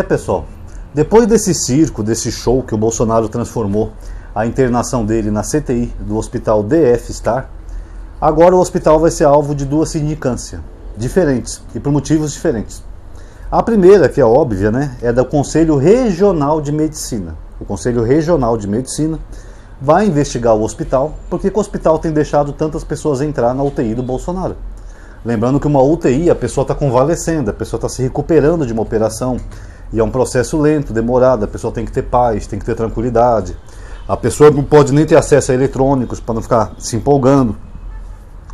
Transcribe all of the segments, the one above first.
Pessoal, depois desse circo, desse show que o Bolsonaro transformou a internação dele na CTI do hospital DF Star, agora o hospital vai ser alvo de duas sindicâncias diferentes e por motivos diferentes. A primeira, que é óbvia, né, é do Conselho Regional de Medicina. O Conselho Regional de Medicina vai investigar o hospital, porque o hospital tem deixado tantas pessoas entrar na UTI do Bolsonaro. Lembrando que uma UTI, a pessoa está convalescendo, a pessoa está se recuperando de uma operação, e é um processo lento, demorado, a pessoa tem que ter paz, tem que ter tranquilidade, a pessoa não pode nem ter acesso a eletrônicos para não ficar se empolgando,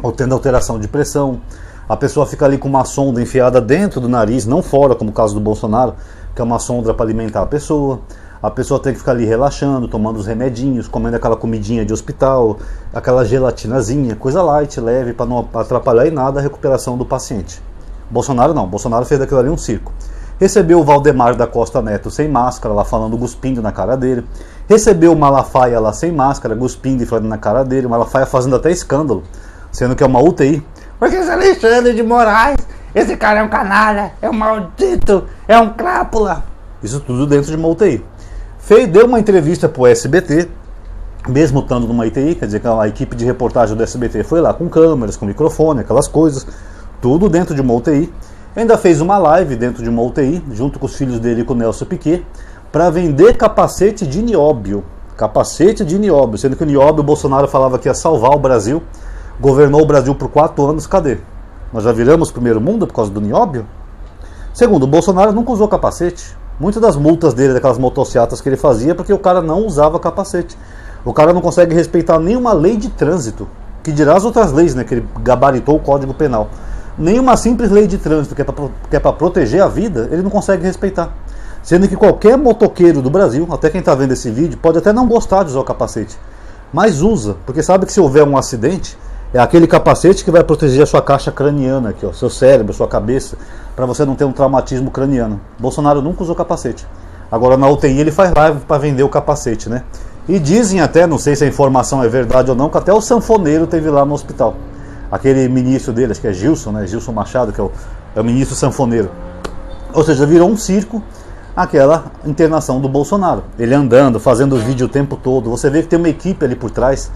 ou tendo alteração de pressão, a pessoa fica ali com uma sonda enfiada dentro do nariz, não fora, como o caso do Bolsonaro, que é uma sonda para alimentar a pessoa tem que ficar ali relaxando, tomando os remedinhos, comendo aquela comidinha de hospital, aquela gelatinazinha, coisa light, leve, para não atrapalhar em nada a recuperação do paciente. Bolsonaro não, Bolsonaro fez daquilo ali um circo. Recebeu o Valdemar da Costa Neto sem máscara, lá falando, cuspindo na cara dele. Recebeu o Malafaia lá sem máscara, cuspindo e falando na cara dele, o Malafaia fazendo até escândalo, sendo que é uma UTI. Porque esse Alexandre de Moraes, esse cara é um canalha, é um maldito, é um crápula. Isso tudo dentro de uma UTI. Deu uma entrevista para o SBT, mesmo estando numa UTI, quer dizer que a equipe de reportagem do SBT foi lá com câmeras, com microfone, aquelas coisas, tudo dentro de uma UTI. Ainda fez uma live dentro de uma UTI, junto com os filhos dele e com o Nelson Piquet, para vender capacete de nióbio. Capacete de nióbio, sendo que o nióbio, o Bolsonaro falava que ia salvar o Brasil, governou o Brasil por 4 anos, cadê? Nós já viramos primeiro mundo por causa do nióbio? Segundo, o Bolsonaro nunca usou capacete. Muitas das multas dele, daquelas motocicletas que ele fazia, porque o cara não usava capacete. O cara não consegue respeitar nenhuma lei de trânsito, que dirá as outras leis, né, que ele gabaritou o Código Penal. Nenhuma simples lei de trânsito, que é para proteger a vida, ele não consegue respeitar. Sendo que qualquer motoqueiro do Brasil, até quem está vendo esse vídeo, pode até não gostar de usar o capacete, mas usa, porque sabe que se houver um acidente, é aquele capacete que vai proteger a sua caixa craniana, aqui, ó, seu cérebro, sua cabeça, para você não ter um traumatismo craniano. Bolsonaro nunca usou capacete. Agora na UTI ele faz live para vender o capacete, né? E dizem até, não sei se a informação é verdade ou não, que até o sanfoneiro teve lá no hospital. Aquele ministro dele, acho que é Gilson, né? Gilson Machado, que é o ministro sanfoneiro. Ou seja, virou um circo aquela internação do Bolsonaro. Ele andando, fazendo vídeo o tempo todo. Você vê que tem uma equipe ali por trás.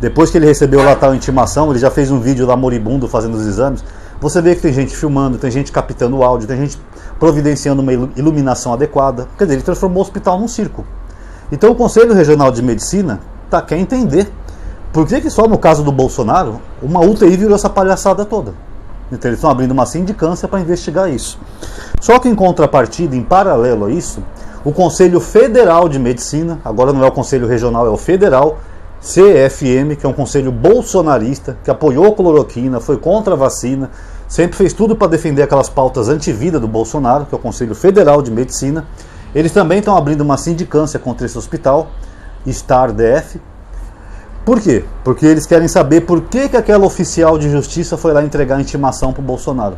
Depois que ele recebeu lá tal intimação, ele já fez um vídeo lá moribundo fazendo os exames. Você vê que tem gente filmando, tem gente captando o áudio, tem gente providenciando uma iluminação adequada. Quer dizer, ele transformou o hospital num circo. Então o Conselho Regional de Medicina quer entender por que só no caso do Bolsonaro uma UTI virou essa palhaçada toda. Então eles estão abrindo uma sindicância para investigar isso. Só que em contrapartida, em paralelo a isso, o Conselho Federal de Medicina, agora não é o Conselho Regional, é o Federal, CFM, que é um conselho bolsonarista, que apoiou a cloroquina, foi contra a vacina, sempre fez tudo para defender aquelas pautas anti-vida do Bolsonaro, que é o Conselho Federal de Medicina. Eles também estão abrindo uma sindicância contra esse hospital, Star DF. Por quê? Porque eles querem saber por que aquela oficial de justiça foi lá entregar a intimação para o Bolsonaro.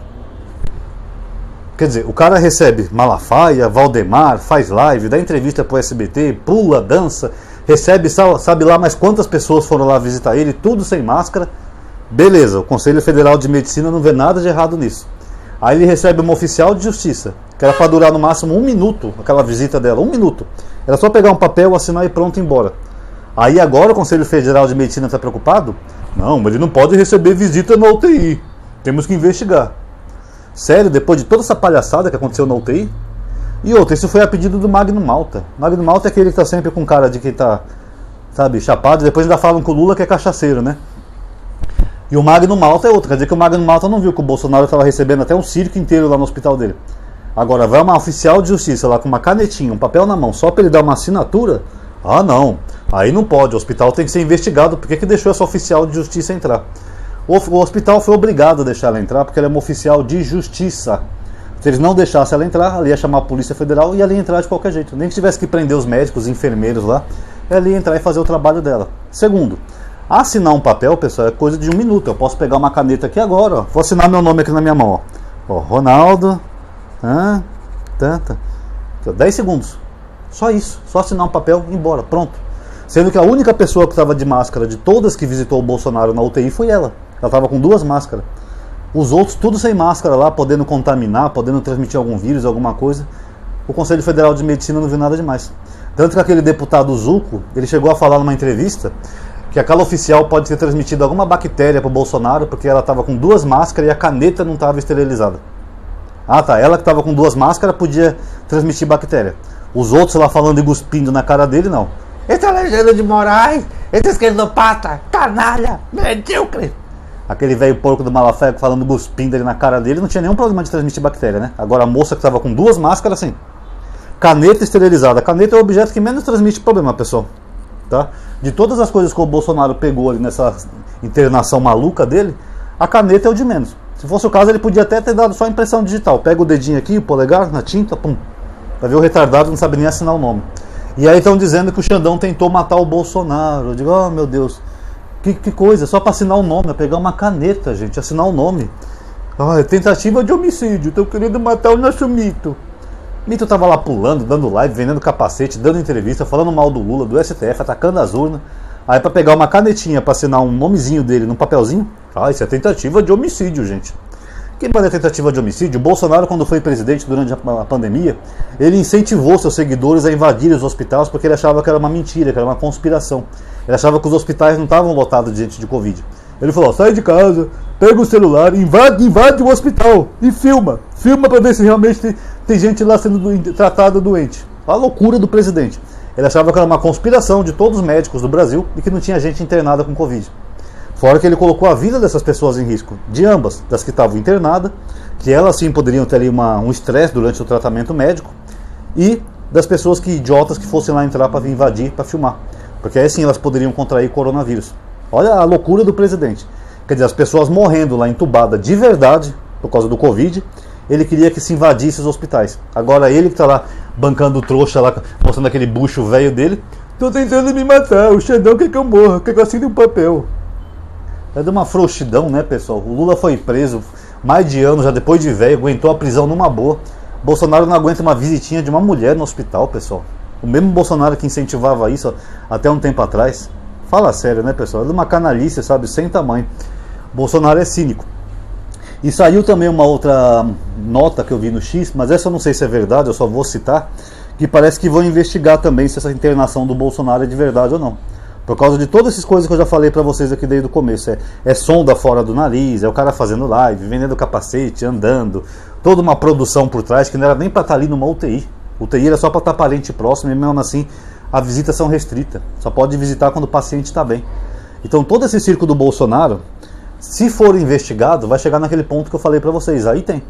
Quer dizer, o cara recebe Malafaia, Valdemar, faz live, dá entrevista para o SBT, pula, dança, recebe, sabe lá mais quantas pessoas foram lá visitar ele, tudo sem máscara. Beleza, o Conselho Federal de Medicina não vê nada de errado nisso. Aí ele recebe uma oficial de justiça, que era para durar no máximo 1 minuto, aquela visita dela, 1 minuto. Era só pegar um papel, assinar e pronto, ir embora. Aí agora o Conselho Federal de Medicina está preocupado? Não, mas ele não pode receber visita na UTI. Temos que investigar. Sério, depois de toda essa palhaçada que aconteceu na UTI? E outra, isso foi a pedido do Magno Malta. Magno Malta é aquele que está sempre com cara de que está, sabe, chapado. Depois ainda falam com o Lula que é cachaceiro, né? E o Magno Malta é outro. Quer dizer que o Magno Malta não viu que o Bolsonaro estava recebendo até um circo inteiro lá no hospital dele. Agora, vai uma oficial de justiça lá com uma canetinha, um papel na mão, só para ele dar uma assinatura? Ah, não. Aí não pode. O hospital tem que ser investigado. Por que deixou essa oficial de justiça entrar? O hospital foi obrigado a deixar ela entrar porque ela é uma oficial de justiça. Se eles não deixassem ela entrar, ela ia chamar a Polícia Federal e ela ia entrar de qualquer jeito. Nem que tivesse que prender os médicos, os enfermeiros lá, ela ia entrar e fazer o trabalho dela. Segundo, assinar um papel, pessoal, é coisa de 1 minuto. Eu posso pegar uma caneta aqui agora, ó. Vou assinar meu nome aqui na minha mão, ó. Ronaldo, 10 segundos. Só isso, só assinar um papel e ir embora, pronto. Sendo que a única pessoa que estava de máscara de todas que visitou o Bolsonaro na UTI foi ela. Ela estava com 2 máscaras. Os outros tudo sem máscara lá, podendo contaminar, podendo transmitir algum vírus, alguma coisa. o Conselho Federal de Medicina não viu nada demais. Tanto que aquele deputado Zucco, ele chegou a falar numa entrevista que aquela oficial pode ter transmitido alguma bactéria para o Bolsonaro porque ela estava com 2 máscaras e a caneta não estava esterilizada. Ah tá, ela que estava com 2 máscaras podia transmitir bactéria. Os outros lá falando e cuspindo na cara dele, não. Esse Alexandre de Moraes, esse esquerdopata, canalha, medíocre. Aquele velho porco do Malafé falando cuspindo ali na cara dele, não tinha nenhum problema de transmitir bactéria, né? Agora a moça que estava com 2 máscaras, sim. Caneta esterilizada. Caneta é o objeto que menos transmite problema, pessoal. Tá? De todas as coisas que o Bolsonaro pegou ali nessa internação maluca dele, a caneta é o de menos. Se fosse o caso, ele podia até ter dado só impressão digital. Pega o dedinho aqui, o polegar, na tinta, pum. Vai ver o retardado, não sabe nem assinar o nome. E aí estão dizendo que o Xandão tentou matar o Bolsonaro. Eu digo, oh meu Deus, que coisa, só para assinar o nome, é pegar uma caneta, gente, assinar o nome. Ah, é tentativa de homicídio, estão querendo matar o nosso mito. Mito tava lá pulando, dando live, vendendo capacete, dando entrevista, falando mal do Lula, do STF, atacando as urnas. Aí para pegar uma canetinha para assinar um nomezinho dele num papelzinho, isso é tentativa de homicídio, gente. Que não é tentativa de homicídio? O Bolsonaro, quando foi presidente durante a pandemia, ele incentivou seus seguidores a invadirem os hospitais porque ele achava que era uma mentira, que era uma conspiração. Ele achava que os hospitais não estavam lotados de gente de Covid. Ele falou, sai de casa, pega o celular, invade o hospital e filma. Filma para ver se realmente tem gente lá sendo tratada doente. A loucura do presidente. Ele achava que era uma conspiração de todos os médicos do Brasil e que não tinha gente internada com Covid. Fora que ele colocou a vida dessas pessoas em risco, de ambas, das que estavam internadas, que elas sim poderiam ter ali um estresse durante o tratamento médico, e das pessoas idiotas que fossem lá entrar para invadir, para filmar. Porque aí sim elas poderiam contrair coronavírus. Olha a loucura do presidente. Quer dizer, as pessoas morrendo lá entubadas de verdade, por causa do Covid, ele queria que se invadisse os hospitais. Agora ele que está lá bancando trouxa, lá, mostrando aquele bucho velho dele, tô tentando me matar, o Xandão quer que eu morra, quer que eu assine um papel. É de uma frouxidão, né, pessoal? O Lula foi preso mais de ano, já depois de velho, aguentou a prisão numa boa. Bolsonaro não aguenta uma visitinha de uma mulher no hospital, pessoal. O mesmo Bolsonaro que incentivava isso até um tempo atrás. Fala sério, né, pessoal? É de uma canalice, sabe, sem tamanho. Bolsonaro é cínico. E saiu também uma outra nota que eu vi no X, mas essa eu não sei se é verdade, eu só vou citar, que parece que vão investigar também se essa internação do Bolsonaro é de verdade ou não. Por causa de todas essas coisas que eu já falei pra vocês aqui desde o começo. É sonda fora do nariz, é o cara fazendo live, vendendo capacete, andando. Toda uma produção por trás que não era nem pra estar ali numa UTI. UTI era só pra estar parente próximo e mesmo assim as visitas são restritas. Só pode visitar quando o paciente está bem. Então todo esse circo do Bolsonaro, se for investigado, vai chegar naquele ponto que eu falei pra vocês. Aí tem.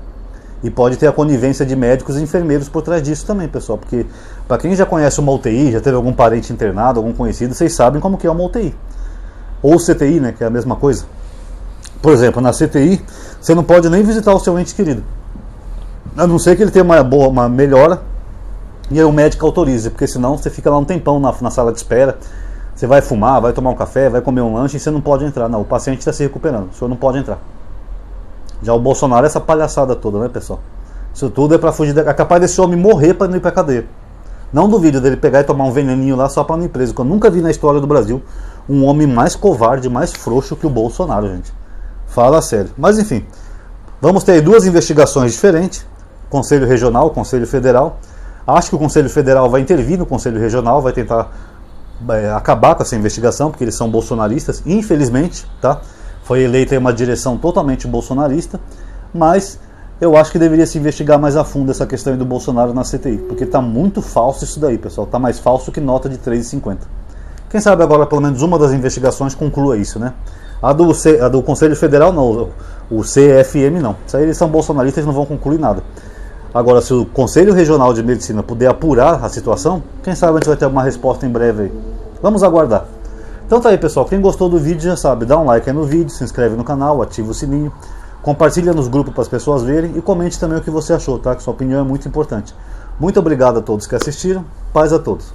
E pode ter a conivência de médicos e enfermeiros por trás disso também, pessoal. Porque para quem já conhece uma UTI, já teve algum parente internado, algum conhecido, vocês sabem como que é uma UTI. Ou CTI, né, que é a mesma coisa. Por exemplo, na CTI, você não pode nem visitar o seu ente querido. A não ser que ele tenha uma melhora e aí o médico autorize. Porque senão você fica lá um tempão na sala de espera. Você vai fumar, vai tomar um café, vai comer um lanche e você não pode entrar. Não, o paciente está se recuperando, o senhor não pode entrar. Já o Bolsonaro é essa palhaçada toda, né, pessoal? Isso tudo é pra fugir. É capaz desse homem morrer pra não ir pra cadeia. Não duvido dele pegar e tomar um veneninho lá só pra não ir preso. Eu nunca vi na história do Brasil um homem mais covarde, mais frouxo que o Bolsonaro, gente. Fala sério. Mas enfim, vamos ter 2 investigações diferentes. Conselho Regional, Conselho Federal. Acho que o Conselho Federal vai intervir no Conselho Regional, vai tentar acabar com essa investigação, porque eles são bolsonaristas, infelizmente, tá? Foi eleita em uma direção totalmente bolsonarista, mas eu acho que deveria se investigar mais a fundo essa questão aí do Bolsonaro na CTI, porque está muito falso isso daí, pessoal. Está mais falso que nota de 3,50. Quem sabe agora pelo menos uma das investigações conclua isso, né? A do Conselho Federal não, o CFM não. Isso aí eles são bolsonaristas e não vão concluir nada. Agora, se o Conselho Regional de Medicina puder apurar a situação, quem sabe a gente vai ter uma resposta em breve aí. Vamos aguardar. Então tá aí, pessoal, quem gostou do vídeo já sabe, dá um like aí no vídeo, se inscreve no canal, ativa o sininho, compartilha nos grupos para as pessoas verem e comente também o que você achou, tá? Que sua opinião é muito importante. Muito obrigado a todos que assistiram, paz a todos.